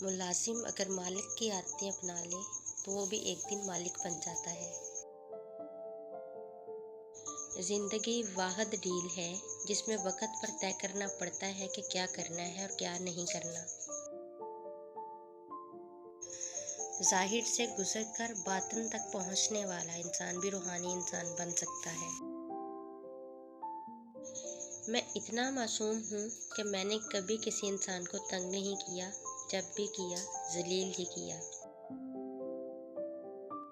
मुलाजिम अगर मालिक की आदतें अपना ले तो वो भी एक दिन मालिक बन जाता है। जिंदगी वाहिद डील है जिसमें वक़्त पर तय करना पड़ता है कि क्या करना है और क्या नहीं करना। ज़ाहिर से गुज़रकर बातिन तक पहुंचने वाला इंसान भी रूहानी इंसान बन सकता है। मैं इतना मासूम हूँ कि मैंने कभी किसी इंसान को तंग नहीं किया, जब भी किया जलील ही किया।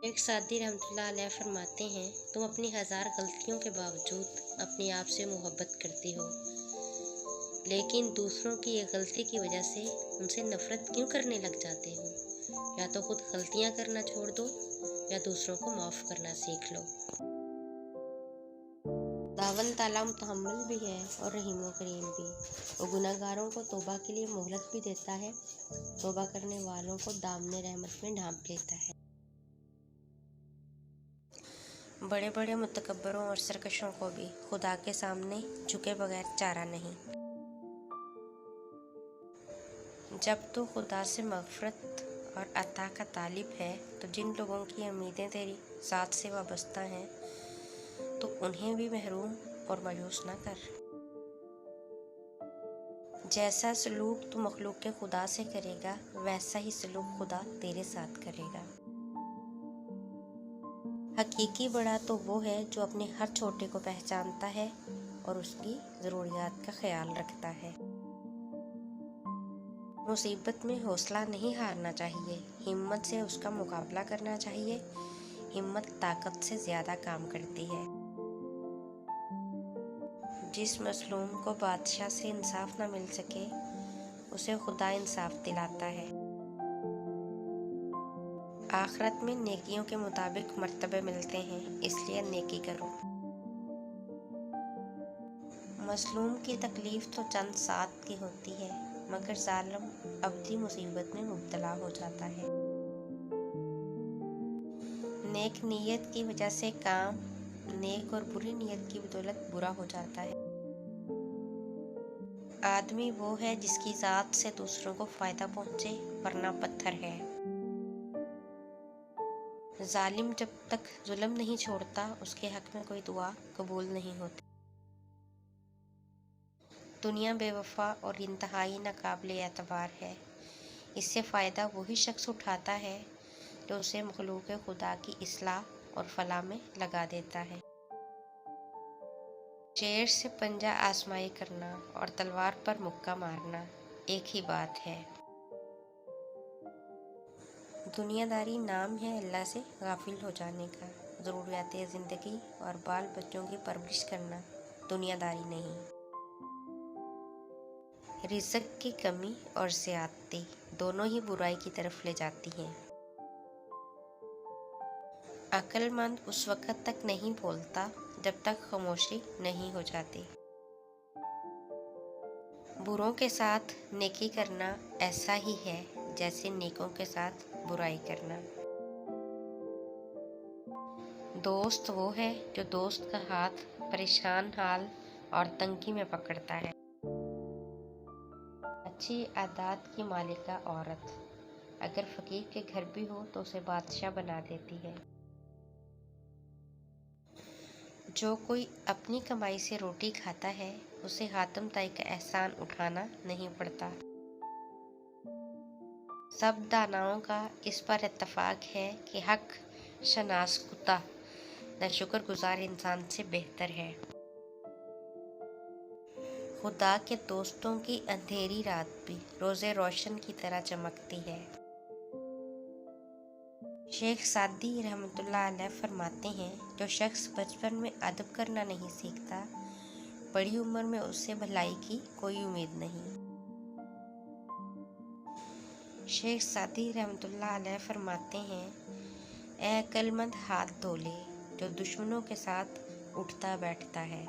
शेख सादी रहमतुल्लाह अलैह फरमाते हैं, तुम अपनी 1000 गलतियों के बावजूद अपने आप से मोहब्बत करते हो, लेकिन दूसरों की एक गलती की वजह से उनसे नफ़रत क्यों करने लग जाते हो। या तो खुद गलतियाँ करना छोड़ दो या दूसरों को माफ़ करना सीख लो। दावन ताला मुतहम्मिल भी है और रहीम व करीम भी। वो गुनहगारों को तौबा के लिए मोहलत भी देता है, तौबा करने वालों को दामने रहमत में ढांप लेता है। बड़े बड़े मुतकब्बरों और सरकशों को भी खुदा के सामने झुके बगैर चारा नहीं। जब तू खुदा से मग़फ़िरत और अता का तालिब है तो जिन लोगों की उम्मीदें तेरी ज़ात से वाबस्ता हैं तो उन्हें भी महरूम और मायूस ना कर। जैसा सलूक तू मखलूक के खुदा से करेगा वैसा ही सलूक खुदा तेरे साथ करेगा। हकीकी बड़ा तो वो है जो अपने हर छोटे को पहचानता है और उसकी ज़रूरियात का ख्याल रखता है। मुसीबत में हौसला नहीं हारना चाहिए, हिम्मत से उसका मुकाबला करना चाहिए। हिम्मत ताकत से ज़्यादा काम करती है। जिस मसलूम को बादशाह से इंसाफ ना मिल सके उसे खुदा इंसाफ दिलाता है। आखिरत में नेकियों के मुताबिक मर्तबे मिलते हैं, इसलिए नेकी करो। मजलूम की तकलीफ़ तो चंद साथ की होती है, मगर जालिम अबदी मुसीबत में मुब्तला हो जाता है। नेक नीयत की वजह से काम नेक और बुरी नीयत की बदौलत बुरा हो जाता है। आदमी वो है जिसकी ज़ात से दूसरों को फ़ायदा पहुँचे, वरना पत्थर है। जालिम जब तक जुल्म नहीं छोड़ता उसके हक़ में कोई दुआ कबूल नहीं होती। दुनिया बेवफा और इंतहाई नाकाबिल एतबार है। इससे फ़ायदा वही शख्स उठाता है जो उसे मखलूक खुदा की इस्लाह और फलाह में लगा देता है। शेर से पंजा आजमाई करना और तलवार पर मुक्का मारना एक ही बात है। दुनियादारी नाम है अल्लाह से गाफिल हो जाने का। ज़रूरियात ज़िंदगी और बाल बच्चों की परवरिश करना दुनियादारी नहीं। रिज़्क़ की कमी और ज़्यादती दोनों ही बुराई की तरफ ले जाती हैं। अक्लमंद उस वक़्त तक नहीं बोलता जब तक खामोशी नहीं हो जाती। बुरों के साथ नेकी करना ऐसा ही है जैसे नेकों के साथ बुराई करना। दोस्त वो है जो दोस्त का हाथ परेशान हाल और तंगी में पकड़ता है। अच्छी आदत की मालिका औरत अगर फ़कीर के घर भी हो तो उसे बादशाह बना देती है। जो कोई अपनी कमाई से रोटी खाता है उसे हातम ताई का एहसान उठाना नहीं पड़ता। सब दानाओं का इस पर इत्तफाक है कि हक शनास कुत्ता नाशुक्रगुजार इंसान से बेहतर है। खुदा के दोस्तों की अंधेरी रात भी रोज़े रोशन की तरह चमकती है। शेख सादी रहमतुल्लाह अलैह फरमाते हैं, जो शख्स बचपन में अदब करना नहीं सीखता, बड़ी उम्र में उससे भलाई की कोई उम्मीद नहीं। शेख सादी रहमतुल्लाह अलैह फरमाते हैं, ए अक्लमंद हाथ धो ले जो दुश्मनों के साथ उठता बैठता है।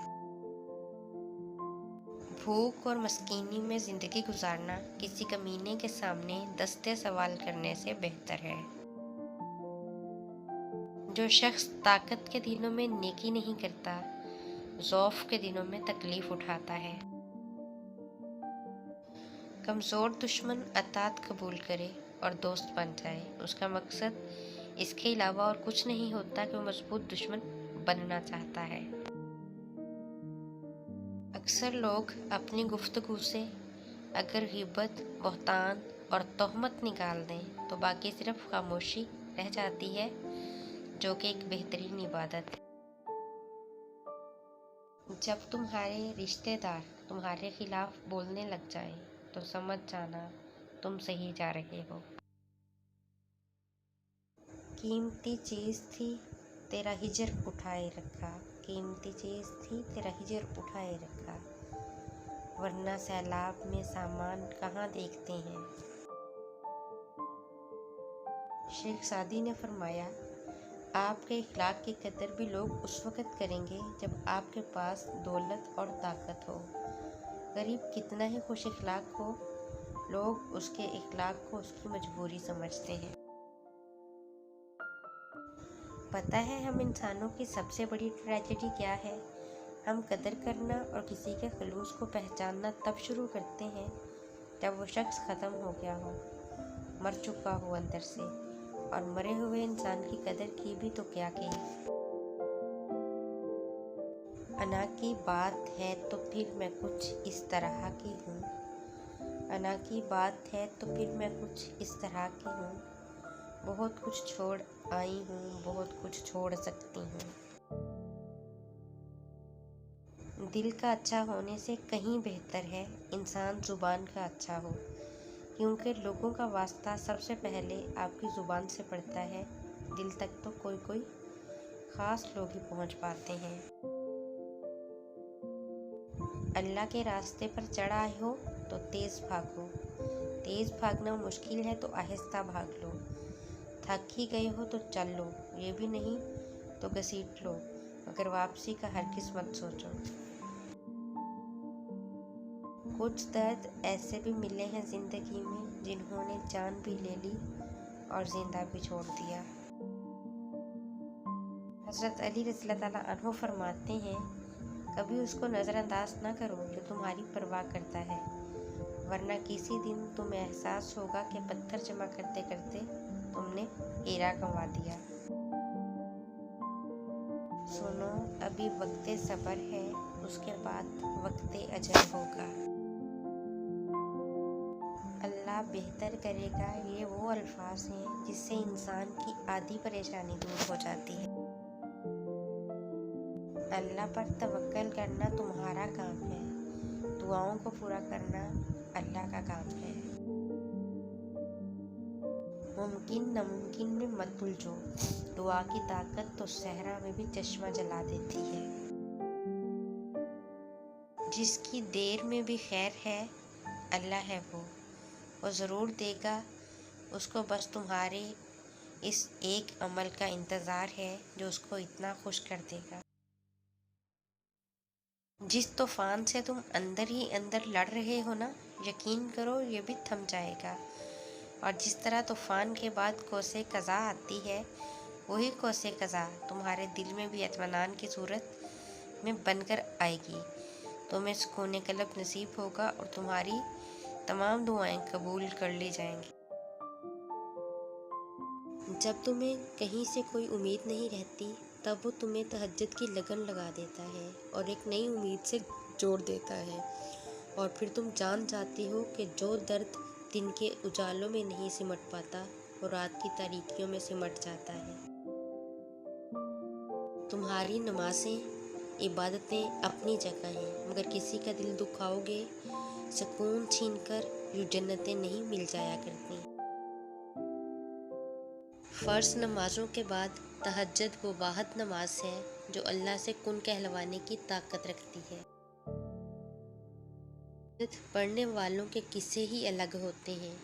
भूख और मस्कीनी में ज़िंदगी गुजारना किसी कमीने के सामने दस्ते सवाल करने से बेहतर है। जो शख्स ताकत के दिनों में नेकी नहीं करता, ज़ौफ़ के दिनों में तकलीफ़ उठाता है। कमज़ोर दुश्मन अतात कबूल करे और दोस्त बन जाए, उसका मकसद इसके अलावा और कुछ नहीं होता कि वो मजबूत दुश्मन बनना चाहता है। अक्सर लोग अपनी गुफ्तगू से अगर गिबत, बहतान और तोहमत निकाल दें तो बाकी सिर्फ खामोशी रह जाती है, जो कि एक बेहतरीन इबादत है। जब तुम्हारे रिश्तेदार तुम्हारे खिलाफ बोलने लग जाए तो समझ जाना तुम सही जा रहे हो। कीमती चीज़ थी तेरा हिजर उठाए रखा, कीमती चीज़ थी तेरा हिजर उठाए रखा, वरना सैलाब में सामान कहाँ देखते हैं। शेख सादी ने फरमाया, आपके इखलाक की कदर भी लोग उस वक़्त करेंगे जब आपके पास दौलत और ताकत हो। गरीब कितना ही खुश इखलाक हो, लोग उसके इखलाक को उसकी मजबूरी समझते हैं। पता है हम इंसानों की सबसे बड़ी ट्रेजेडी क्या है? हम कदर करना और किसी के खलूस को पहचानना तब शुरू करते हैं जब वो शख्स ख़त्म हो गया हो, मर चुका हो अंदर से। और मरे हुए इंसान की कदर की भी तो क्या कही। अना की बात है तो फिर मैं कुछ इस तरह की हूँ, अना की बात है तो फिर मैं कुछ इस तरह की हूँ, बहुत कुछ छोड़ आई हूँ, बहुत कुछ छोड़ सकती हूँ। दिल का अच्छा होने से कहीं बेहतर है इंसान ज़ुबान का अच्छा हो, क्योंकि लोगों का वास्ता सबसे पहले आपकी ज़ुबान से पड़ता है। दिल तक तो कोई कोई ख़ास लोग ही पहुंच पाते हैं। अल्लाह के रास्ते पर चढ़ आए हो तो तेज़ भागो, तेज़ भागना मुश्किल है तो आहिस्ता भाग लो। थक ही गए हो तो चल लो, ये भी नहीं तो घसीट लो, मगर वापसी का हरगिज़ मत सोचो। कुछ दर्द ऐसे भी मिले हैं ज़िंदगी में जिन्होंने जान भी ले ली और ज़िंदा भी छोड़ दिया। हज़रत अली रज़ियल्लाहु ताला अन्हु फरमाते हैं, कभी उसको नज़रअंदाज ना करो जो तुम्हारी परवाह करता है, वरना किसी दिन तुम्हें एहसास होगा कि पत्थर जमा करते करते तुमने हीरा गंवा दिया। सुनो अभी वक्ते सब्र है, उसके बाद वक्ते अजल होगा। अल्लाह बेहतर करेगा, ये वो अल्फाज हैं जिससे इंसान की आधी परेशानी दूर हो जाती है। अल्लाह पर तवक्कल करना तुम्हारा काम है, दुआओं को पूरा करना अल्लाह का काम है। मुमकिन नामुमकिन में मत उलझो, दुआ की ताकत तो सहरा में भी चश्मा जला देती है। जिसकी देर में भी खैर है, अल्लाह है वो ज़रूर देगा, उसको बस तुम्हारे इस एक अमल का इंतज़ार है जो उसको इतना खुश कर देगा। जिस तूफ़ान से तुम अंदर ही अंदर लड़ रहे हो ना, यकीन करो ये भी थम जाएगा। और जिस तरह तूफ़ान के बाद कोसे क़ज़ा आती है, वही कोसे क़ज़ा तुम्हारे दिल में भी इत्मीनान की सूरत में बनकर आएगी। तुम्हें सुकून क़ल्ब नसीब होगा और तुम्हारी तमाम दुआएं कबूल कर ली जाएंगी। जब तुम्हें कहीं से कोई उम्मीद नहीं रहती, तब वो तुम्हें तहज्जुद की लगन लगा देता है और एक नई उम्मीद से जोड़ देता है। और फिर तुम जान जाती हो कि जो दर्द दिन के उजालों में नहीं सिमट पाता, वो रात की तारीकियों में सिमट जाता है। तुम्हारी नमाज़ें, इबादतें अपनी जगह हैं, मगर किसी का दिल दुखाओगे, सुकून छीनकर यूँ जन्नतें नहीं मिल जाया करती। फ़र्ज़ नमाज़ों के बाद तहज्जुद वो वाहिद नमाज है जो अल्लाह से कुन कहलवाने की ताकत रखती है। पढ़ने वालों के किस्से ही अलग होते हैं,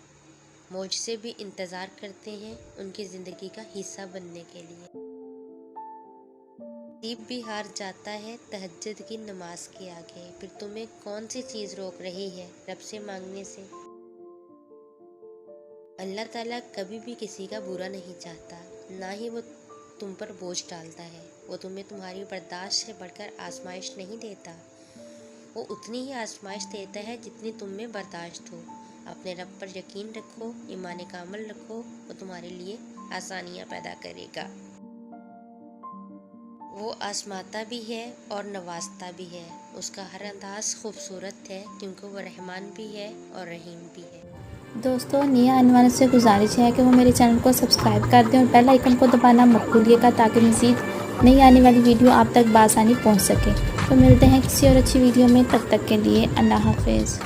मौजज़े भी इंतज़ार करते हैं उनकी ज़िंदगी का हिस्सा बनने के लिए। नसीब भी हार जाता है तहज्जुद की नमाज के आगे। फिर तुम्हें कौन सी चीज़ रोक रही है रब से मांगने से? अल्लाह ताला कभी भी किसी का बुरा नहीं चाहता, ना ही वो तुम पर बोझ डालता है। वो तुम्हें तुम्हारी बर्दाश्त से बढ़कर आजमाइश नहीं देता, वो उतनी ही आजमाइश देता है जितनी तुम में बर्दाश्त हो। अपने रब पर यकीन रखो, ईमान कामिल रखो, वो तुम्हारे लिए आसानियाँ पैदा करेगा। वो आजमाता भी है और नवाजता भी है। उसका हर अंदाज खूबसूरत है क्योंकि वो रहमान भी है और रहीम भी है। दोस्तों, नए आने वालों से गुजारिश है कि वो मेरे चैनल को सब्सक्राइब कर दें और बेल आइकन को दबाना मत भूलिएगा ताकि मज़ीद नई आने वाली वीडियो आप तक बआसानी पहुंच सके। तो मिलते हैं किसी और अच्छी वीडियो में, तब तक के लिए अल्लाह हाफिज़।